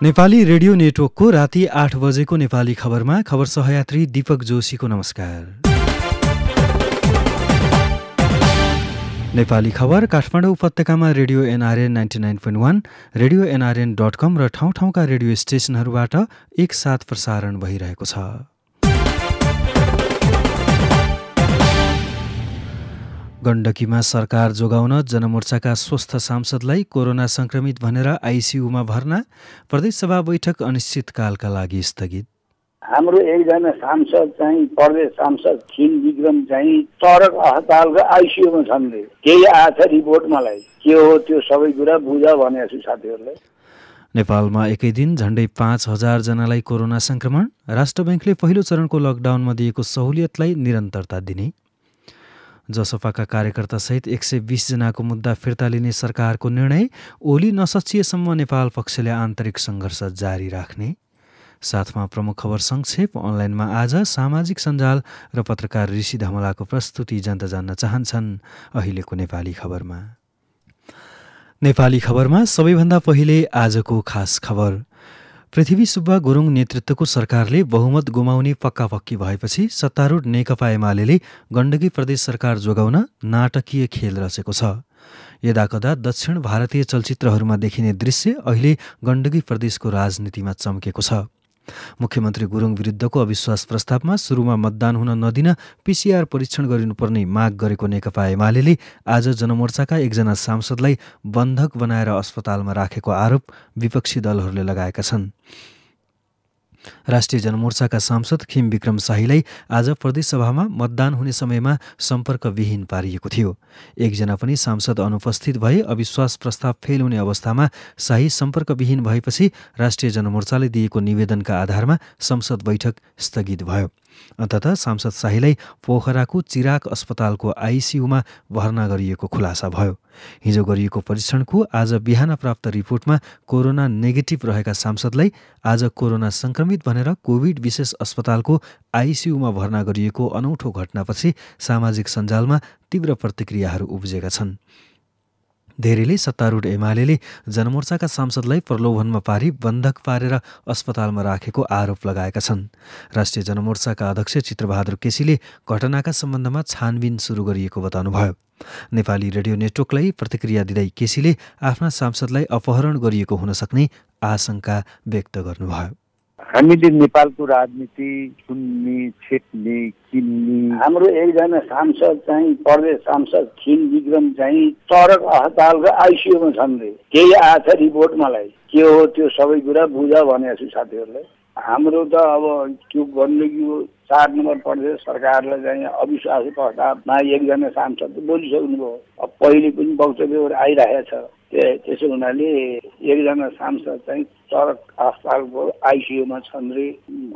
Nepali radio नेटवर्कको राति 8 बजेको नेपाली खबरमा खबर सहयात्री दीपक जोशीको नमस्कार। नेपाली खबर काठमाडौँ उपत्यकामा रेडियो एनआरएन 99.1, रेडियो nrn.com र ठाउँ ठाउँका रेडियो स्टेशनहरूबाट एकसाथ प्रसारण भइरहेको छ। गण्डकीमा सरकार जोगाउन जनमोर्चाका स्वस्थ सांसदलाई कोरोना संक्रमित भनेर आइसियुमा भर्ना, प्रदेशसभा बैठक अनिश्चितकालका लागि स्थगित। हाम्रो एकजना सांसद चाहिँ प्रदेश सांसद खिम विक्रम चाहिँ सडक अस्पतालको आइसियुमा छन् रे। केही आछ रिपोर्ट मलाई के हो त्यो सबै कुरा बुझ भनेको छु साथीहरूलाई। नेपालमा एकै दिन झण्डै 5,000 जनालाई कोरोना संक्रमण, राष्ट्र बैंकले पहिलो चरणको लकडाउनमा दिएको सहुलियतलाई निरन्तरता दिने। जसपाका कार्यकर्तासहित 120 जनाको मुद्दा फिर्ता लिने सरकारको निर्णय, ओली नसचिएसम्म नेपाल पक्षले आन्तरिक सङ्घर्ष जारी राख्ने। साथमा प्रमुख खबर संक्षेप। अनलाइनमा आज सामाजिक सञ्जाल र पत्रकार ऋषि धमलाको प्रस्तुति जनता जान्न चाहन्छन्। अहिलेको नेपाली खबरमा सबैभन्दा पहिले आजको खास खबर। पृथ्वी सुब्बा गुरुङ नेतृत्वको सरकारले बहुमत गुमाउने पक्कापक्की भएपछि सत्तारूढ नेकपा एमाले गण्डकी प्रदेश सरकार जोगाउन नाटकीय खेल रचेको छ। यदाकदा दक्षिण भारतीय चलचित्रहरूमा देखिने दृश्य अहिले गण्डकी प्रदेशको राजनीतिमा चम्केको छ। मुख्यमन्त्री गुरुङ विरुद्धको अविश्वास प्रस्तावमा सुरुमा मतदान हुन नदिन पीसीआर परीक्षण गरिनुपर्ने माग गरेको नेकपा एमाले आज जनमोर्चाका एकजना सांसदलाई बन्धक बनाएर अस्पतालमा राखेको आरोप विपक्षी दलहरूले लगाएका छन्। राष्ट्रिय जनमोर्चाका सांसद खिम विक्रम शाहीलाई आज प्रदेशसभामा मतदान हुने समयमा सम्पर्कविहीन पारिएको थियो। एकजना पनि सांसद अनुपस्थित भए अविश्वास प्रस्ताव फेल हुने अवस्थामा शाही सम्पर्कविहीन भएपछि राष्ट्रिय जनमोर्चाले दिएको निवेदनका आधारमा संसद बैठक स्थगित भयो। अन्ततः सांसद शाहीलाई पोखराको चिराग अस्पतालको आइसियुमा भर्ना गरिएको खुलासा भयो। हिजो गरिएको परीक्षणको आज बिहान प्राप्त रिपोर्टमा कोरोना नेगेटिभ रहेका सांसदलाई आज कोरोना संक्रमित भनेर कोभिड विशेष अस्पतालको आइसियुमा भर्ना गरिएको अनौठो घटनापछि सामाजिक सञ्जालमा तीव्र प्रतिक्रियाहरू उब्जेका छन्। धेरैले सत्तारूढ एमाले जनमोर्चाका सांसदलाई प्रलोभनमा पारी बन्धक पारेर अस्पतालमा राखेको आरोप लगाएका छन्। राष्ट्रिय जनमोर्चाका अध्यक्ष चित्रबहादुर केसीले घटनाका सम्बन्धमा छानबिन सुरु गरिएको बताउनुभयो। नेपाली रेडियो नेटवर्कलाई प्रतिक्रिया दिँदै केसीले आफ्ना सांसदलाई अपहरण गरिएको हुन सक्ने आशंका व्यक्त गर्नुभयो। हामीले नेपालको राजनीति सुन्ने, छेक्ने, किन्ने। हाम्रो एकजना सांसद चाहिँ प्रदेश सांसद खिम विक्रम चाहिँ सडक अस्पतालको आइसियुमा छन् रे। केही आछ रिपोर्ट मलाई के हो त्यो सबै कुरा बुझ भनेको छु साथीहरूलाई। हाम्रो त अब त्यो गण्डकीको 4 नम्बर प्रदेश सरकारलाई चाहिँ अविश्वास प्रस्तावमा एकजना सांसद बोलिसक्नुभयो। अब पहिले पनि वक्तव्यहरू आइरहेको छ। त्यसो हुनाले एकजना सांसद चाहिँ सडक अस्पतालको आइसियुमा छन् रे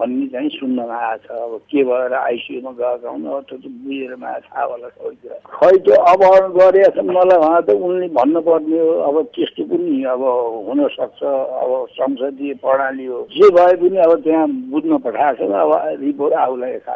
भन्ने चाहिँ सुन्नमा आएको छ। अब के भएर आइसियुमा गएका हुन् अब त्यो बुझेर मा थाहा होला सबै कुरा। खै त्यो अपहरण गरेका छन् मलाई उहाँ त उनले भन्नुपर्ने हो। अब त्यस्तो पनि अब हुनसक्छ। अब संसदीय प्रणाली हो, जे भए पनि अब त्यहाँ बुझ्न पठाएको छ। अब रिपोर्ट आउला एक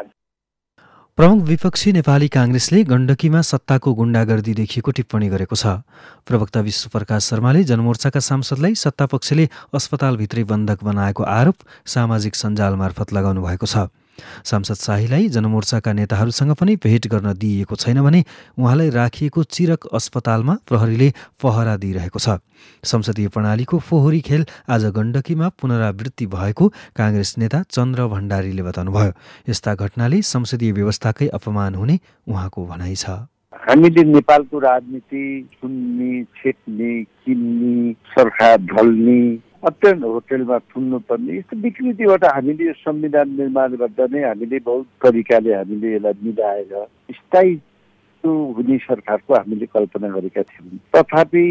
प्रमुख विपक्षी नेपाली काङ्ग्रेसले गण्डकीमा सत्ताको गुण्डागर्दी देखिएको टिप्पणी गरेको छ। प्रवक्ता विश्वप्रकाश शर्माले जनमोर्चाका सांसदलाई सत्तापक्षले अस्पतालभित्रै बन्धक बनाएको आरोप सामाजिक सञ्जाल मार्फत लगाउनु भएको छ। सांसद शाहीलाई जनमोर्चाका नेताहरूसँग पनि भेट गर्न दिइएको छैन भने उहाँलाई राखिएको चिरक अस्पतालमा प्रहरीले पहरा दिइरहेको छ। संसदीय प्रणालीको फोहोरी खेल आज गण्डकीमा पुनरावृत्ति भएको काङ्ग्रेस नेता चन्द्र भण्डारीले बताउनुभयो। यस्ता घटनाले संसदीय व्यवस्थाकै अपमान हुने उहाँको भनाइ छ। हामीले नेपालको राजनीति सुन्ने, छेक्ने, किन्ने, सरकार ढल्ने, अत्यन्त होटेलमा थुन्नुपर्ने यस्तो विकृतिबाट हामीले यो संविधान निर्माण गर्दा नै हामीले बहुत तरिकाले हामीले यसलाई मिलाएर स्थायी हुने सरकारको हामीले कल्पना गरेका थियौँ। तथापि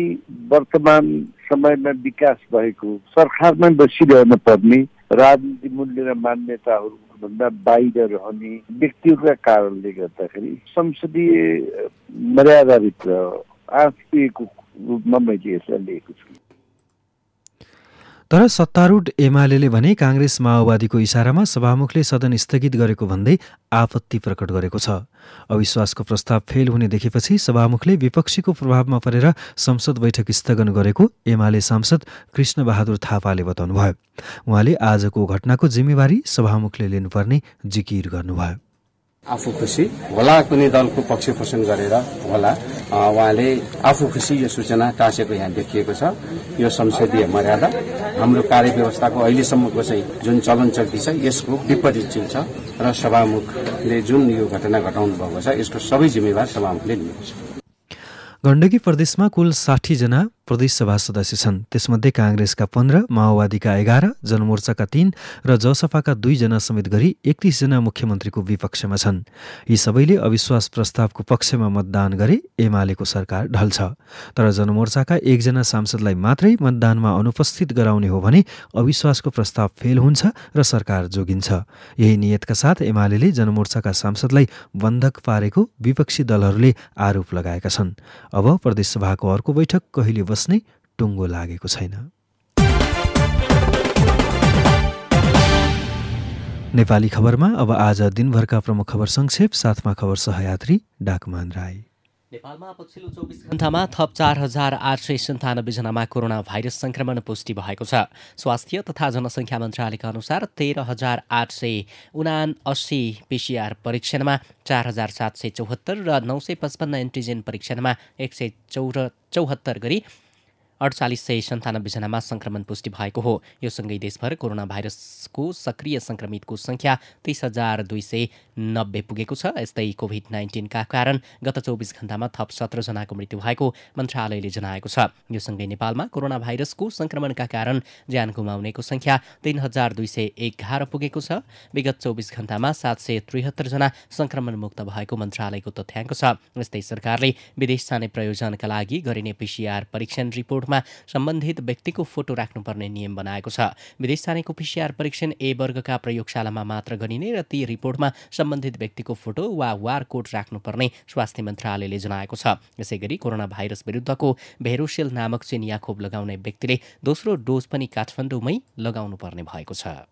वर्तमान समयमा विकास भएको सरकारमा बसिरहन पर्ने राजनीति मूल्य र मान्यताहरू भन्दा बाहिर रहने व्यक्तिहरूका कारणले गर्दाखेरि संसदीय मर्यादाभित्र आफैको रूपमा मैले यसलाई लिएको छु। तर सत्तारूढ एमाले भने काङ्ग्रेस माओवादीको इसारामा सभामुखले सदन स्थगित गरेको भन्दै आपत्ति प्रकट गरेको छ। अविश्वासको प्रस्ताव फेल हुने देखेपछि सभामुखले विपक्षीको प्रभावमा परेर संसद बैठक स्थगन गरेको एमाले सांसद कृष्णबहादुर थापाले बताउनुभयो। उहाँले आजको घटनाको जिम्मेवारी सभामुखले लिनुपर्ने जिकिर गर्नुभयो। आफू खुसी होला कुनै दलको पक्ष पोषण गरेर होला उहाँले आफू खुसी यो सूचना टाँसेको यहाँ देखिएको छ। यो संसदीय मर्यादा हाम्रो कार्यव्यवस्थाको अहिलेसम्मको चाहिँ जुन चलन चल्ती छ यसको विपरीत चाहिँ छ र सभामुखले जुन यो घटना घटाउनु भएको छ यसको सबै जिम्मेवार सभामुखले लिएको छ। गण्डकी प्रदेशमा कुल 60 जना प्रदेश सभा सदस्य छन्। त्यसमध्ये काङ्ग्रेसका 15, माओवादीका 11, जनमोर्चाका 3 र जसपाका 2 जना समेत गरी 31 जना मुख्यमन्त्रीको विपक्षमा छन्। यी सबैले अविश्वास प्रस्तावको पक्षमा मतदान गरे एमालेको सरकार ढल्छ। तर जनमोर्चाका 1 जना सांसदलाई मात्रै मतदानमा अनुपस्थित गराउने हो भने अविश्वासको प्रस्ताव फेल हुन्छ र सरकार जोगिन्छ। यही नियतका साथ एमालेले जनमोर्चाका सांसदलाई बन्धक पारेको विपक्षी दलहरूले आरोप लगाएका छन्। अब प्रदेशसभाको अर्को बैठक कहिले बस्ने टुङ्गो लागेको छैन। नेपाली खबरमा अब आज दिनभरका प्रमुख खबर संक्षेप, साथमा खबर सहयात्री डाकमान राई। नेपालमा पछिल्लो 24 घण्टामा थप 4,897 जनामा कोरोना भाइरस संक्रमण पुष्टि भएको छ। स्वास्थ्य तथा जनसङ्ख्या मन्त्रालयका अनुसार 13,879 PCR परीक्षणमा 4,774 र 955 एन्टिजेन परीक्षणमा 174 गरी 4,897 जनामा संक्रमण पुष्टि भएको हो। यो सँगै देशभर कोरोना भाइरसको सक्रिय संक्रमितको संख्या 30,290 पुगेको छ। यस्तै कोभिड-19 का कारण गत 24 घण्टामा थप 17 जनाको मृत्यु भएको मन्त्रालयले जनाएको छ। यो सँगै नेपालमा कोरोना भाइरसको संक्रमणका कारण ज्यान गुमाउनेको संख्या 3,211 पुगेको छ। विगत 24 घण्टामा 773 जना संक्रमण मुक्त भएको मन्त्रालयको तथ्याङ्क छ। यस्तै सरकारले विदेश जाने प्रयोजनका लागि गरिने PCR परीक्षण रिपोर्ट सम्बन्धित व्यक्तिको फोटो राख्नुपर्ने नियम बनाएको छ। विदेश जानेको PCR परीक्षण A वर्गका प्रयोगशालामा मात्र गरिने र ती रिपोर्टमा सम्बन्धित व्यक्तिको फोटो वा बारकोड राख्नुपर्ने स्वास्थ्य मन्त्रालयले जनाएको छ। यसैगरी कोरोना भाइरस विरुद्धको भेरोसेल नामक चिनिया खोप लगाउने व्यक्तिले दोस्रो डोज पनि काठमाडौँमै लगाउनुपर्ने भएको छ।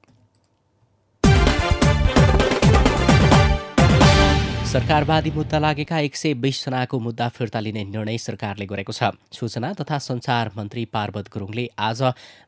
सरकारवादी मुद्दा लागेका 120 जनाको मुद्दा फिर्ता लिने निर्णय सरकारले गरेको छ। सूचना तथा सञ्चार मन्त्री पार्वत गुरुङले आज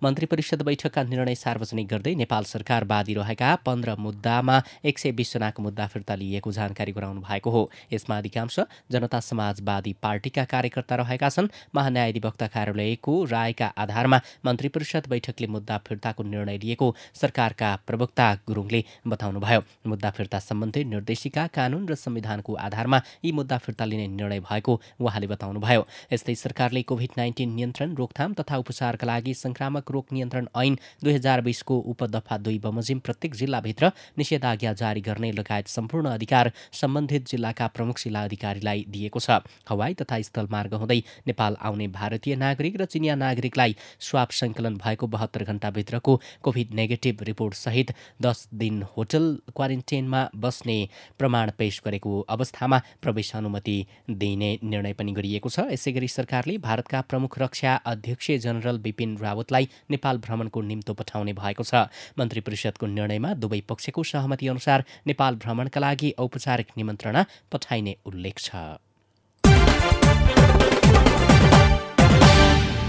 मन्त्री परिषद बैठकका निर्णय सार्वजनिक गर्दै नेपाल सरकारवादी रहेका 15 मुद्दामा 120 जनाको मुद्दा फिर्ता लिएको जानकारी गराउनु भएको हो। यसमा अधिकांश जनता समाजवादी पार्टीका कार्यकर्ता रहेका छन्। महान्यायाधिवक्ता कार्यालयको रायका आधारमा मन्त्री परिषद बैठकले मुद्दा फिर्ताको निर्णय लिएको सरकारका प्रवक्ता गुरुङले बताउनुभयो। मुद्दा फिर्ता सम्बन्धी निर्देशिका, कानून र संविधानको आधारमा यी मुद्दा फिर्ता लिने निर्णय भएको उहाँले बताउनुभयो। यस्तै सरकारले कोभिड-19 नियन्त्रण, रोकथाम तथा उपचारका लागि संक्रामक रोग नियन्त्रण ऐन 2020 को उपदफा 2 बमोजिम प्रत्येक जिल्लाभित्र निषेधाज्ञा जारी गर्ने लगायत सम्पूर्ण अधिकार सम्बन्धित जिल्लाका प्रमुख जिल्ला अधिकारीलाई दिएको छ। हवाई तथा स्थल मार्ग हुँदै नेपाल आउने भारतीय नागरिक र चिनिया नागरिकलाई स्वाब सङ्कलन भएको 72 घण्टाभित्रको कोभिड नेगेटिभ रिपोर्ट सहित 10 दिन होटल क्वारेन्टाइनमा बस्ने प्रमाण पेश गरेको अवस्थामा प्रवेश अनुमति दिने निर्णय पनि गरिएको छ। यसैगरी सरकारले भारतका प्रमुख रक्षा अध्यक्ष जनरल बिपिन रावतलाई नेपाल भ्रमणको निम्तो पठाउने भएको छ। मन्त्री परिषदको निर्णयमा दुवै पक्षको सहमति अनुसार नेपाल भ्रमणका लागि औपचारिक निमन्त्रणा पठाइने उल्लेख छ।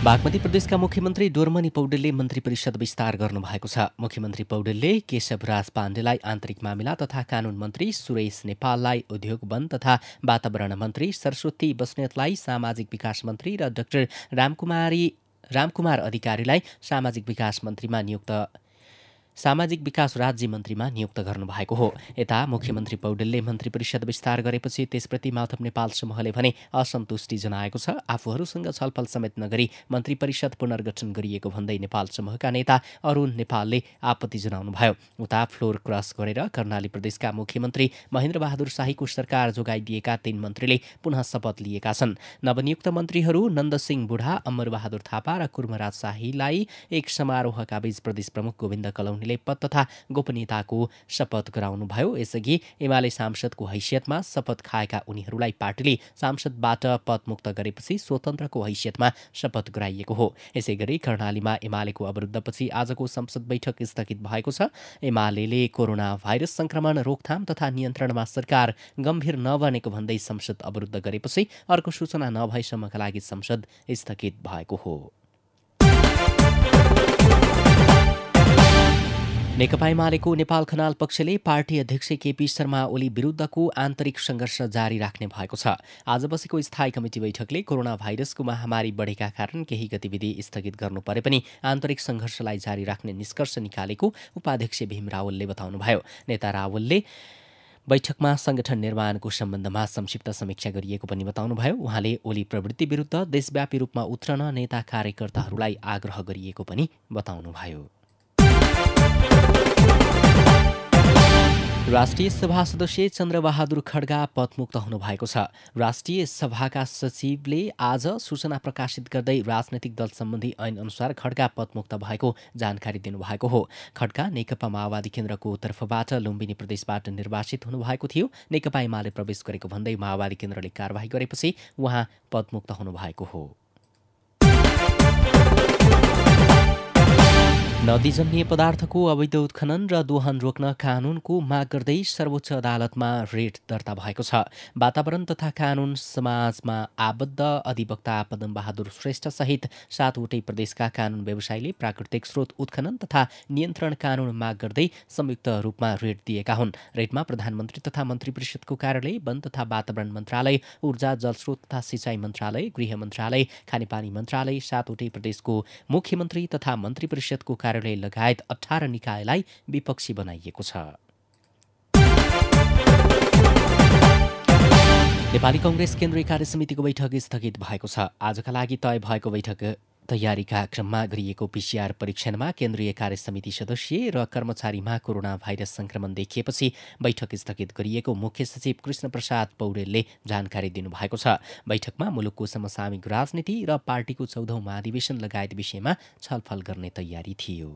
बागमती प्रदेशका मुख्यमन्त्री डोरमणि पौडेलले मन्त्री परिषद विस्तार गर्नुभएको छ। मुख्यमन्त्री पौडेलले केशवराज पाण्डेलाई आन्तरिक मामिला तथा कानून मन्त्री, सुरेश नेपाललाई उद्योग, वन तथा वातावरण मन्त्री, सरस्वती बस्नेतलाई सामाजिक विकास मन्त्री र डाक्टर रामकुमार अधिकारीलाई सामाजिक विकास राज्य मन्त्रीमा नियुक्त गर्नुभएको हो। यता मुख्यमन्त्री पौडेलले मन्त्री परिषद विस्तार गरेपछि त्यसप्रति माधव नेपाल समूहले भने असन्तुष्टि जनाएको छ। आफूहरूसँग छलफल समेत नगरी मन्त्री परिषद पुनर्गठन गरिएको भन्दै नेपाल समूहका नेता अरुण नेपालले आपत्ति जनाउनुभयो। उता फ्लोर क्रस गरेर कर्णाली प्रदेशका मुख्यमन्त्री महेन्द्र बहादुर शाहीको सरकार जोगाइदिएका 3 मन्त्रीले पुनः शपथ लिएका छन्। नवनियुक्त मन्त्रीहरू नन्दसिंह बुढा, अमर बहादुर थापा र कुर्मराज शाहीलाई एक समारोहका बीच प्रदेश प्रमुख गोविन्द कलौनीले अधिकारीले पद तथा गोपनीयताको शपथ गराउनुभयो। यसअघि एमाले सांसदको हैसियतमा शपथ खाएका उनीहरूलाई पार्टीले सांसदबाट पदमुक्त गरेपछि स्वतन्त्रको हैसियतमा शपथ गराइएको हो। यसैगरी कर्णालीमा एमालेको अवरुद्धपछि आजको संसद बैठक स्थगित भएको छ। एमालेले कोरोना भाइरस संक्रमण रोकथाम तथा नियन्त्रणमा सरकार गम्भीर नबनेको भन्दै संसद अवरुद्ध गरेपछि अर्को सूचना नभएसम्मका लागि संसद स्थगित भएको हो। नेकपा एमालेको नेपाल खनाल पक्षले पार्टी अध्यक्ष केपी शर्मा ओली विरुद्धको आन्तरिक सङ्घर्ष जारी राख्ने भएको छ। आज बसेको स्थायी कमिटी बैठकले कोरोना भाइरसको महामारी बढेका कारण केही गतिविधि स्थगित गर्नु परे पनि आन्तरिक सङ्घर्षलाई जारी राख्ने निष्कर्ष निकालेको उपाध्यक्ष भीम रावलले बताउनुभयो। नेता रावलले बैठकमा संगठन निर्माणको सम्बन्धमा संक्षिप्त समीक्षा गरिएको पनि बताउनुभयो। उहाँले ओली प्रवृत्ति विरुद्ध देशव्यापी रूपमा उत्रन नेता कार्यकर्ताहरूलाई आग्रह गरिएको पनि बताउनुभयो। राष्ट्रिय सभा सदस्य चन्द्रबहादुर खड्गा पदमुक्त हुनुभएको छ। राष्ट्रिय सभाका सचिवले आज सूचना प्रकाशित गर्दै राजनैतिक दल सम्बन्धी ऐन अनुसार खड्गा पदमुक्त भएको जानकारी दिनुभएको हो। खड्गा नेकपा माओवादी केन्द्रको तर्फबाट लुम्बिनी प्रदेशबाट निर्वाचित हुनुभएको थियो। नेकपा एमाले प्रवेश गरेको भन्दै माओवादी केन्द्रले कारवाही गरेपछि उहाँ पदमुक्त हुनुभएको हो। नदीजन्य पदार्थको अवैध उत्खनन र दोहन रोक्न कानूनको माग गर्दै सर्वोच्च अदालतमा रिट दर्ता भएको छ। वातावरण तथा कानून समाजमा आबद्ध अधिवक्ता पदमबहादुर श्रेष्ठ सहित 7वटै प्रदेशका कानून व्यवसायीले प्राकृतिक स्रोत उत्खनन तथा नियन्त्रण कानून माग गर्दै संयुक्त रूपमा रिट दिएका हुन्। रिटमा प्रधानमन्त्री तथा मन्त्री परिषदको कार्यालय, वन तथा वातावरण मन्त्रालय, ऊर्जा जलस्रोत तथा सिँचाइ मन्त्रालय, गृह मन्त्रालय, खानेपानी मन्त्रालय, 7वटै प्रदेशको मुख्यमन्त्री तथा मन्त्री परिषदको कार्यालय लगायत 18 निकायलाई विपक्षी बनाइएको छ। नेपाली कांग्रेस केन्द्रीय कार्यसमितिको बैठक स्थगित भएको छ। आजका लागि तय भएको बैठक तयारीका क्रममा गरिएको पीसीआर परीक्षणमा केन्द्रीय कार्यसमिति सदस्य र कर्मचारीमा कोरोना भाइरस संक्रमण देखिएपछि बैठक स्थगित गरिएको मुख्य सचिव कृष्ण प्रसाद पौडेलले जानकारी दिनुभएको छ। बैठकमा मुलुकको समसामयिक राजनीति र पार्टीको 14औं महाधिवेशन लगायत विषयमा छलफल गर्ने तयारी थियो।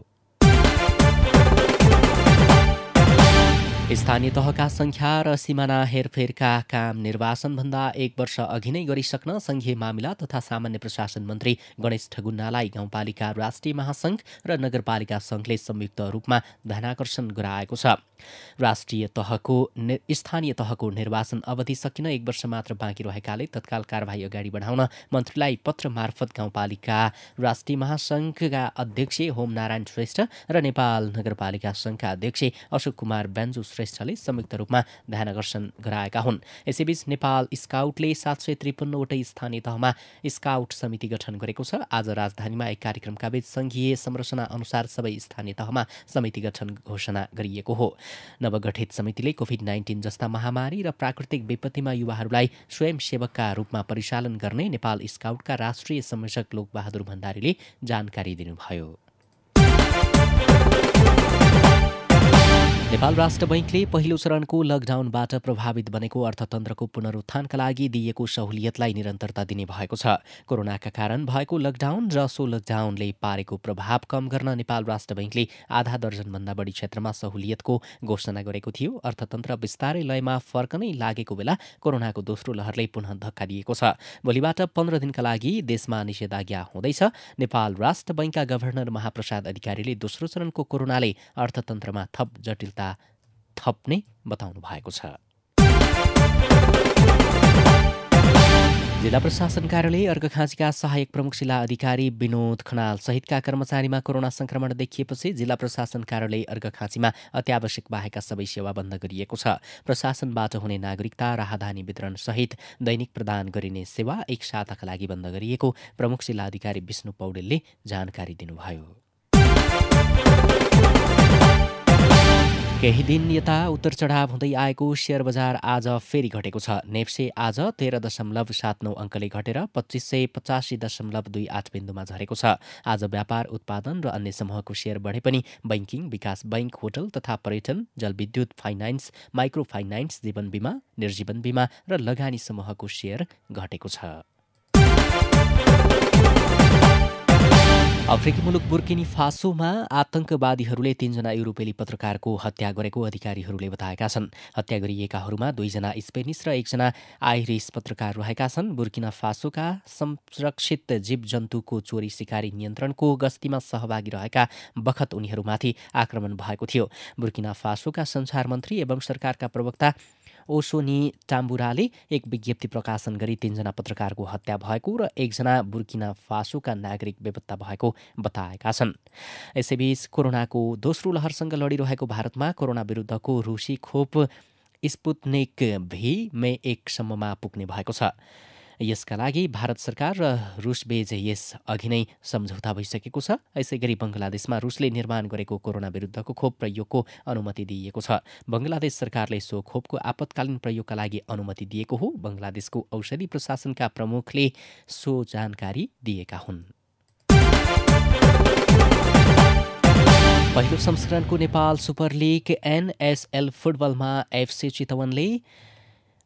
स्थानीय तहका संख्या र सिमाना हेरफेरका काम निर्वाचनभन्दा 1 वर्ष अघि नै गरिसक्न संघीय मामिला तथा सामान्य प्रशासन मन्त्री गणेश ठगुन्नालाई गाउँपालिका राष्ट्रिय महासंघ र नगरपालिका संघले संयुक्त रूपमा ध्यानाकर्षण गराएको छ। स्थानीय तहको निर्वाचन अवधि सकिन 1 वर्ष मात्र बाँकी रहेकाले तत्काल कारबाही अगाडि बढाउन मन्त्रीलाई पत्र मार्फत गाउँपालिका राष्ट्रिय महासंघका अध्यक्ष होमनारायण श्रेष्ठ र नेपाल नगरपालिका संघका अध्यक्ष अशोक कुमार बेन्जु श्रेष्ठले संयुक्त रूपमा ध्यानाकर्षण गराएका हुन्। यसैबीच नेपाल स्काउटले 753 वटै स्थानीय तहमा स्काउट समिति गठन गरेको छ। आज राजधानीमा एक कार्यक्रमका बीच संघीय संरचना अनुसार सबै स्थानीय तहमा समिति गठन घोषणा गरिएको हो। नवगठित समितिले कोभिड-19 जस्ता महामारी र प्राकृतिक विपत्तिमा युवाहरूलाई स्वयंसेवकका रूपमा परिचालन गर्ने नेपाल स्काउटका राष्ट्रिय संयोजक लोकबहादुर भण्डारीले जानकारी दिनुभयो। नेपाल राष्ट्र बैंकले पहिलो चरणको लकडाउनबाट प्रभावित बनेको अर्थतन्त्रको पुनरुत्थानका लागि दिएको सहुलियतलाई निरन्तरता दिने भएको छ। कोरोनाका कारण भएको लकडाउन र सो लकडाउनले पारेको प्रभाव कम गर्न नेपाल राष्ट्र बैंकले आधा दर्जनभन्दा बढी क्षेत्रमा सहुलियतको घोषणा गरेको थियो। अर्थतन्त्र बिस्तारै लयमा फर्कनै लागेको बेला कोरोनाको दोस्रो लहरले पुनः धक्का दिएको छ। भोलिबाट 15 दिनका लागि देशमा निषेधाज्ञा हुँदैछ। नेपाल राष्ट्र बैंकका गभर्नर महाप्रसाद अधिकारीले दोस्रो चरणको कोरोनाले अर्थतन्त्रमा थप जटिलता थप्ने बताउनु भएको छ। जिल्ला प्रशासन कार्यालय अर्घखाँचीका सहायक प्रमुख जिल्ला अधिकारी विनोद खनाल सहितका कर्मचारीमा कोरोना संक्रमण देखिएपछि जिल्ला प्रशासन कार्यालय अर्घखाँचीमा अत्यावश्यक बाहेकका सबै सेवा बन्द गरिएको छ। प्रशासनबाट हुने नागरिकता राहदानी वितरण सहित दैनिक प्रदान गरिने सेवा एक साताका लागि बन्द गरिएको प्रमुख जिल्ला अधिकारी विष्णु पौडेलले जानकारी दिनुभयो। केही दिन यता उत्तर चढाव हुँदै आएको शेयर बजार आज फेरि घटेको छ। नेप्से आज 13.79 अङ्कले घटेर 2585.28 बिन्दुमा झरेको छ। आज व्यापार, उत्पादन र अन्य समूहको शेयर बढे पनि बैंकिङ, विकास बैंक, होटल तथा पर्यटन, जलविद्युत, फाइनान्स, माइक्रो फाइनान्स, जीवन बीमा, निर्जीवन बीमा र लगानी समूहको शेयर घटेको छ। अफ्रिकी मुलुक बुर्किनी फासोमा आतंकवादीहरूले 3 जना युरोपेली पत्रकारको हत्या गरेको अधिकारीहरूले बताएका छन्। हत्या गरिएकाहरूमा 2 जना स्पेनिस र 1 जना आइरिस पत्रकार रहेका छन्। बुर्किना फासोका संरक्षित जीवजन्तुको चोरी सिकारी नियन्त्रणको गस्तीमा सहभागी रहेका बखत उनीहरूमाथि आक्रमण भएको थियो। बुर्किना फासोका सञ्चार मन्त्री एवं सरकारका प्रवक्ता ओसोनी टाम्बुराले एक विज्ञप्ति प्रकाशन गरी 3 जना पत्रकारको हत्या भएको र 1 जना बुर्किना फासोका नागरिक बेपत्ता भएको बताएका छन्। यसैबीच कोरोनाको दोस्रो लहरसँग लडिरहेको भारतमा कोरोना विरुद्धको रुसी खोप स्पुत्निक भी मे 1 सम्ममा पुग्ने भएको छ। यसका लागि भारत सरकार र रुसबीच यस अघि नै सम्झौता भइसकेको छ। यसैगरी बङ्गलादेशमा रुसले निर्माण गरेको कोरोना विरुद्धको खोप प्रयोगको अनुमति दिइएको छ। बङ्गलादेश सरकारले सो खोपको आपतकालीन प्रयोगका लागि अनुमति दिएको हो। बङ्गलादेशको औषधि प्रशासनका प्रमुखले सो जानकारी दिएका हुन्। पहिलो संस्करणको नेपाल सुपर लिग NSL फुटबलमा FC चितवनले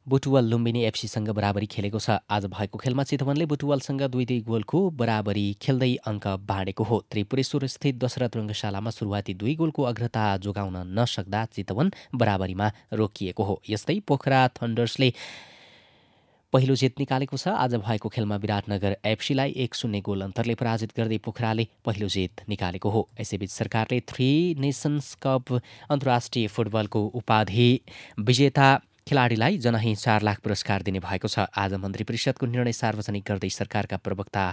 बुटुवल लुम्बिनी एफसीसँग बराबरी खेलेको छ। आज भएको खेलमा चितवनले बुटुवलसँग 2-2 गोलको बराबरी खेल्दै अङ्क बाँडेको हो। त्रिपुरेश्वर स्थित दशरथ रङ्गशालामा सुरुवाती 2 गोलको अग्रता जोगाउन नसक्दा चितवन बराबरीमा रोकिएको हो। यस्तै पोखरा थन्डर्सले पहिलो जित निकालेको छ। आज भएको खेलमा विराटनगर एफसीलाई 1-0 गोल अन्तरले पराजित गर्दै पोखराले पहिलो जित निकालेको हो। यसैबीच सरकारले 3 नेसन्स कप अन्तर्राष्ट्रिय फुटबलको उपाधि विजेता खेलाडीलाई जनही 4 लाख पुरस्कार दिने भएको छ। आज मन्त्री परिषदको निर्णय सार्वजनिक गर्दै सरकारका प्रवक्ता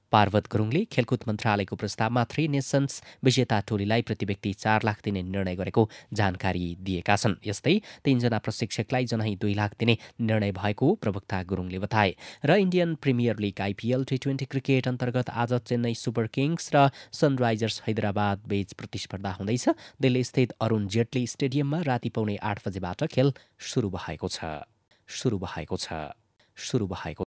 पार्वत गुरुङले खेलकुद मन्त्रालयको प्रस्तावमा 3 नेसन्स विजेता टोलीलाई प्रति व्यक्ति 4 लाख दिने निर्णय गरेको जानकारी दिएका छन्। यस्तै 3 जना प्रशिक्षकलाई जनही 2 लाख दिने निर्णय भएको प्रवक्ता गुरुङले बताए। र Indian premier league IPL T20 cricket अन्तर्गत आज चेन्नई सुपर किङ्स र सनराइजर्स हैदराबाद बीच प्रतिस्पर्धा हुँदैछ। दिल्ली स्थित अरुण जेटली स्टेडियममा राति 8:15 बजेबाट खेल सुरु भएको छ।